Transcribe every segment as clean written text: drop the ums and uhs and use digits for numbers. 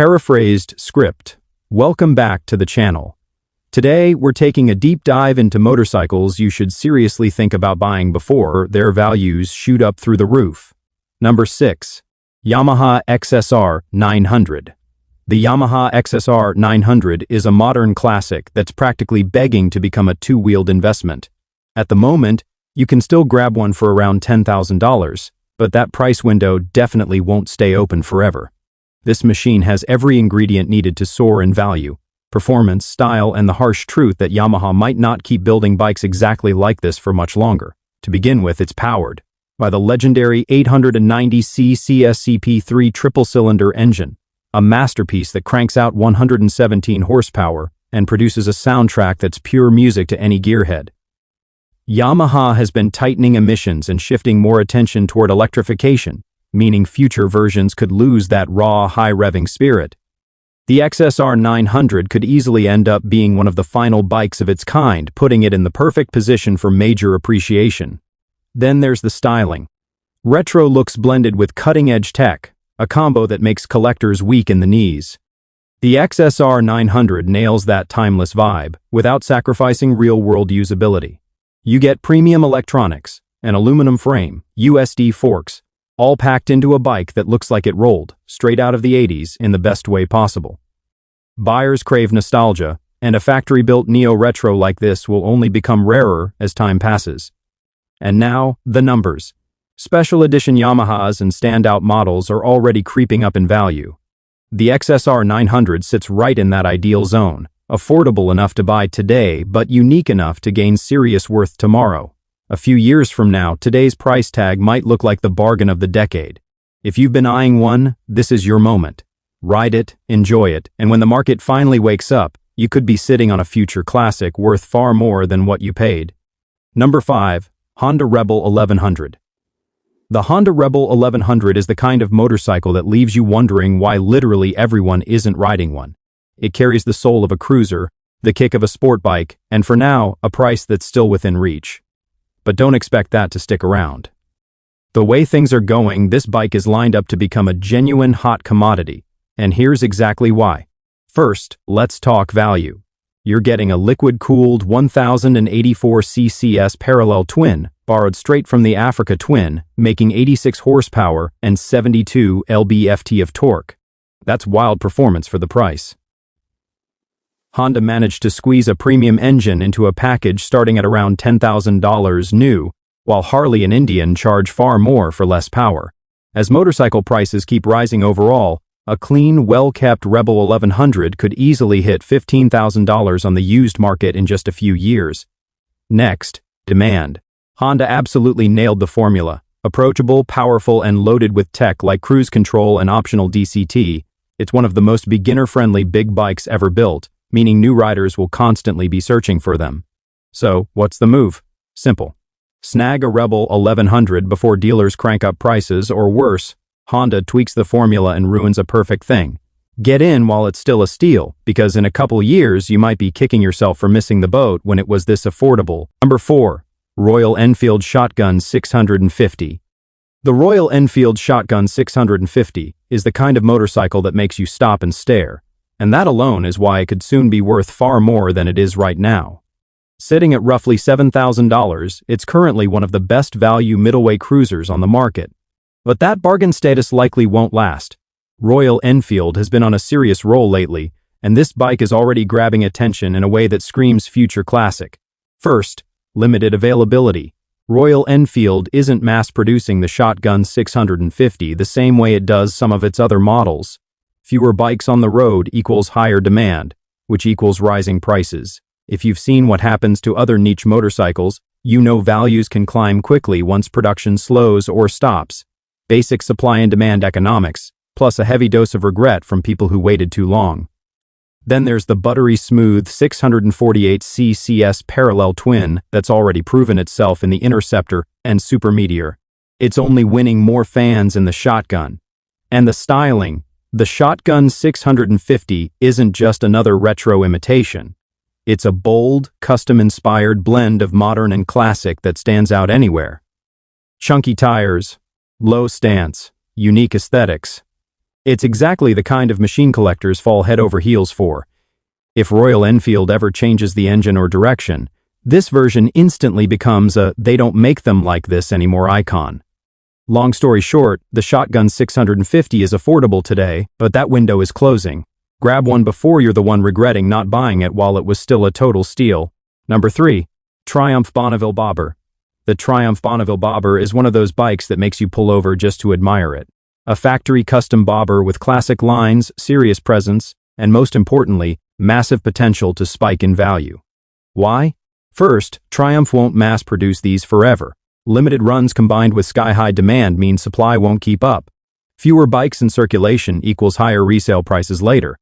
Paraphrased script. Welcome back to the channel. Today, we're taking a deep dive into motorcycles you should seriously think about buying before their values shoot up through the roof. Number 6. Yamaha XSR 900. The Yamaha XSR 900 is a modern classic that's practically begging to become a two-wheeled investment. At the moment, you can still grab one for around $10,000, but that price window definitely won't stay open forever. This machine has every ingredient needed to soar in value: performance, style, and the harsh truth that Yamaha might not keep building bikes exactly like this for much longer. To begin with, it's powered by the legendary 890cc SCP-3 triple-cylinder engine, a masterpiece that cranks out 117 horsepower and produces a soundtrack that's pure music to any gearhead. Yamaha has been tightening emissions and shifting more attention toward electrification, meaning future versions could lose that raw, high-revving spirit. The XSR 900 could easily end up being one of the final bikes of its kind, putting it in the perfect position for major appreciation. Then there's the styling. Retro looks blended with cutting-edge tech, a combo that makes collectors weak in the knees. The XSR 900 nails that timeless vibe without sacrificing real-world usability. You get premium electronics, an aluminum frame, USD forks, all packed into a bike that looks like it rolled straight out of the 80s in the best way possible. Buyers crave nostalgia, and a factory-built neo-retro like this will only become rarer as time passes. And now, the numbers. Special edition Yamahas and standout models are already creeping up in value. The XSR 900 sits right in that ideal zone, affordable enough to buy today but unique enough to gain serious worth tomorrow. A few years from now, today's price tag might look like the bargain of the decade. If you've been eyeing one, this is your moment. Ride it, enjoy it, and when the market finally wakes up, you could be sitting on a future classic worth far more than what you paid. Number 5. Honda Rebel 1100. The Honda Rebel 1100 is the kind of motorcycle that leaves you wondering why literally everyone isn't riding one. It carries the soul of a cruiser, the kick of a sport bike, and for now, a price that's still within reach. But don't expect that to stick around. The way things are going, this bike is lined up to become a genuine hot commodity, and here's exactly why. First, let's talk value. You're getting a liquid-cooled 1084 CCS parallel twin, borrowed straight from the Africa Twin, making 86 horsepower and 72 lb-ft of torque. That's wild performance for the price. Honda managed to squeeze a premium engine into a package starting at around $10,000 new, while Harley and Indian charge far more for less power. As motorcycle prices keep rising overall, a clean, well-kept Rebel 1100 could easily hit $15,000 on the used market in just a few years. Next, demand. Honda absolutely nailed the formula. Approachable, powerful, and loaded with tech like cruise control and optional DCT, it's one of the most beginner-friendly big bikes ever built, meaning new riders will constantly be searching for them. So, what's the move? Simple. Snag a Rebel 1100 before dealers crank up prices, or worse, Honda tweaks the formula and ruins a perfect thing. Get in while it's still a steal, because in a couple years you might be kicking yourself for missing the boat when it was this affordable. Number 4. Royal Enfield Shotgun 650. The Royal Enfield Shotgun 650 is the kind of motorcycle that makes you stop and stare. And that alone is why it could soon be worth far more than it is right now. Sitting at roughly $7,000, it's currently one of the best value middleweight cruisers on the market. But that bargain status likely won't last. Royal Enfield has been on a serious roll lately, and this bike is already grabbing attention in a way that screams future classic. First, limited availability. Royal Enfield isn't mass-producing the Shotgun 650 the same way it does some of its other models. Fewer bikes on the road equals higher demand, which equals rising prices. If you've seen what happens to other niche motorcycles, you know values can climb quickly once production slows or stops. Basic supply and demand economics, plus a heavy dose of regret from people who waited too long. Then there's the buttery smooth 648 CCS parallel twin that's already proven itself in the Interceptor and Super Meteor. It's only winning more fans in the Shotgun. And the styling. The Shotgun 650 isn't just another retro imitation. It's a bold, custom-inspired blend of modern and classic that stands out anywhere. Chunky tires, low stance, unique aesthetics. It's exactly the kind of machine collectors fall head over heels for. If Royal Enfield ever changes the engine or direction, this version instantly becomes a "they don't make them like this anymore" icon. Long story short, the Shotgun 650 is affordable today, but that window is closing. Grab one before you're the one regretting not buying it while it was still a total steal. Number 3. Triumph Bonneville Bobber. The Triumph Bonneville Bobber is one of those bikes that makes you pull over just to admire it. A factory custom bobber with classic lines, serious presence, and most importantly, massive potential to spike in value. Why? First, Triumph won't mass produce these forever. Limited runs combined with sky-high demand mean supply won't keep up. Fewer bikes in circulation equals higher resale prices later.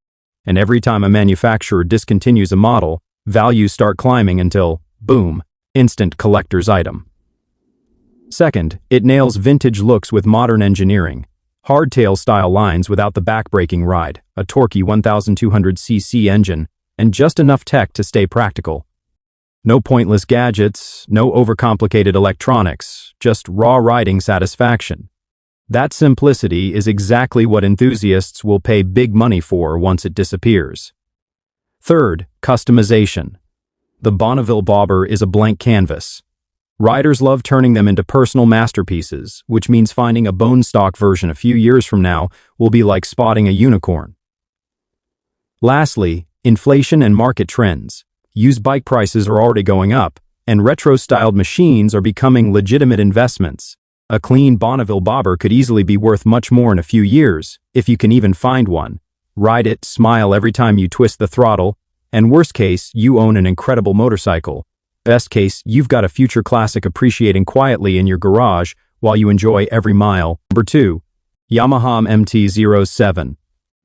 And every time a manufacturer discontinues a model, values start climbing until, boom, instant collector's item. Second, it nails vintage looks with modern engineering. Hardtail style lines without the back-breaking ride, a torquey 1200cc engine, and just enough tech to stay practical. No pointless gadgets, no overcomplicated electronics, just raw riding satisfaction. That simplicity is exactly what enthusiasts will pay big money for once it disappears. Third, customization. The Bonneville Bobber is a blank canvas. Riders love turning them into personal masterpieces, which means finding a bone stock version a few years from now will be like spotting a unicorn. Lastly, inflation and market trends. Used bike prices are already going up, and retro-styled machines are becoming legitimate investments. A clean Bonneville Bobber could easily be worth much more in a few years, if you can even find one. Ride it, smile every time you twist the throttle, and worst case, you own an incredible motorcycle. Best case, you've got a future classic appreciating quietly in your garage while you enjoy every mile. Number 2. Yamaha MT-07.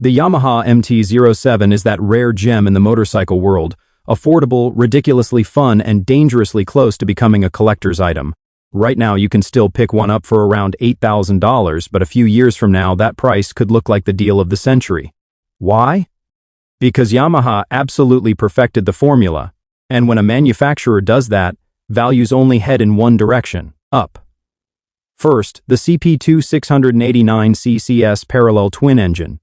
The Yamaha MT-07 is that rare gem in the motorcycle world, affordable, ridiculously fun, and dangerously close to becoming a collector's item. Right now you can still pick one up for around $8,000, but a few years from now that price could look like the deal of the century. Why? Because Yamaha absolutely perfected the formula, and when a manufacturer does that, values only head in one direction, up. First, the CP2 689ccs parallel twin engine.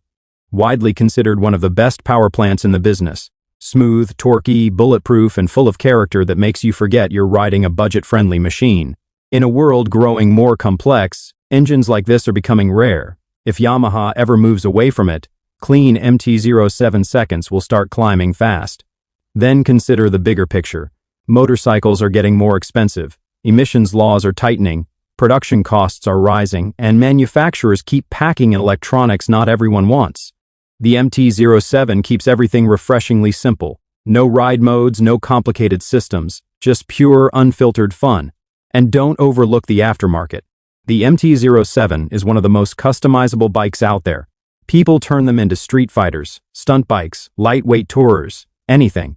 Widely considered one of the best power plants in the business. Smooth, torquey, bulletproof, and full of character that makes you forget you're riding a budget-friendly machine. In a world growing more complex, engines like this are becoming rare. If Yamaha ever moves away from it, clean MT-07 seconds will start climbing fast. Then consider the bigger picture. Motorcycles are getting more expensive, emissions laws are tightening, production costs are rising, and manufacturers keep packing in electronics not everyone wants. The MT-07 keeps everything refreshingly simple. No ride modes, no complicated systems, just pure, unfiltered fun. And don't overlook the aftermarket. The MT-07 is one of the most customizable bikes out there. People turn them into street fighters, stunt bikes, lightweight tourers, anything.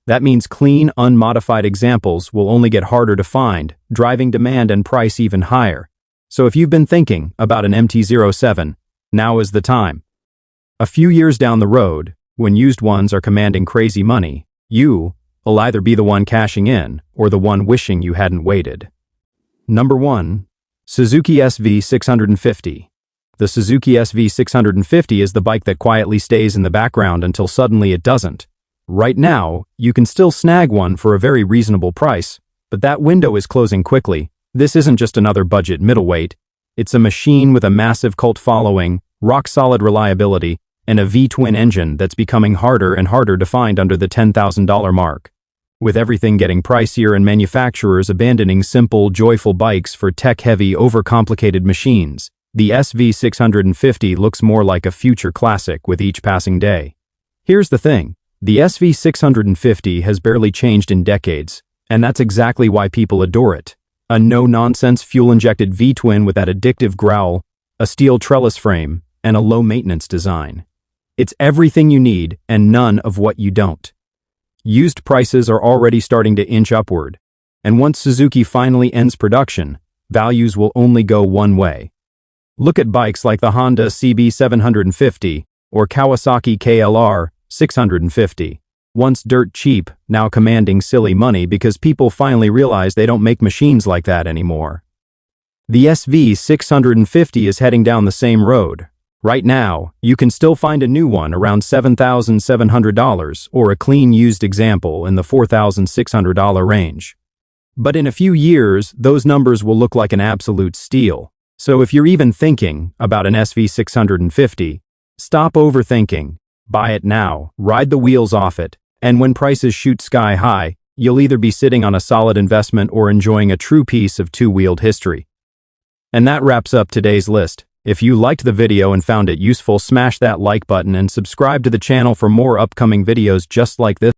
That means clean, unmodified examples will only get harder to find, driving demand and price even higher. So if you've been thinking about an MT-07, now is the time. A few years down the road, when used ones are commanding crazy money, you will either be the one cashing in or the one wishing you hadn't waited. Number 1. Suzuki SV650. The Suzuki SV650 is the bike that quietly stays in the background until suddenly it doesn't. Right now, you can still snag one for a very reasonable price, but that window is closing quickly. This isn't just another budget middleweight. It's a machine with a massive cult following, rock-solid reliability, and a V-twin engine that's becoming harder and harder to find under the $10,000 mark. With everything getting pricier and manufacturers abandoning simple, joyful bikes for tech-heavy, overcomplicated machines, the SV650 looks more like a future classic with each passing day. Here's the thing, the SV650 has barely changed in decades, and that's exactly why people adore it. A no-nonsense fuel-injected V-twin with that addictive growl, a steel trellis frame, and a low-maintenance design. It's everything you need and none of what you don't. Used prices are already starting to inch upward, and once Suzuki finally ends production, values will only go one way. Look at bikes like the Honda CB750 or Kawasaki KLR 650. Once dirt cheap, now commanding silly money because people finally realize they don't make machines like that anymore. The SV650 is heading down the same road, Right now, you can still find a new one around $7,700 or a clean used example in the $4,600 range. But in a few years, those numbers will look like an absolute steal. So if you're even thinking about an SV650, stop overthinking. Buy it now, ride the wheels off it, and when prices shoot sky high, you'll either be sitting on a solid investment or enjoying a true piece of two-wheeled history. And that wraps up today's list. If you liked the video and found it useful, smash that like button and subscribe to the channel for more upcoming videos just like this.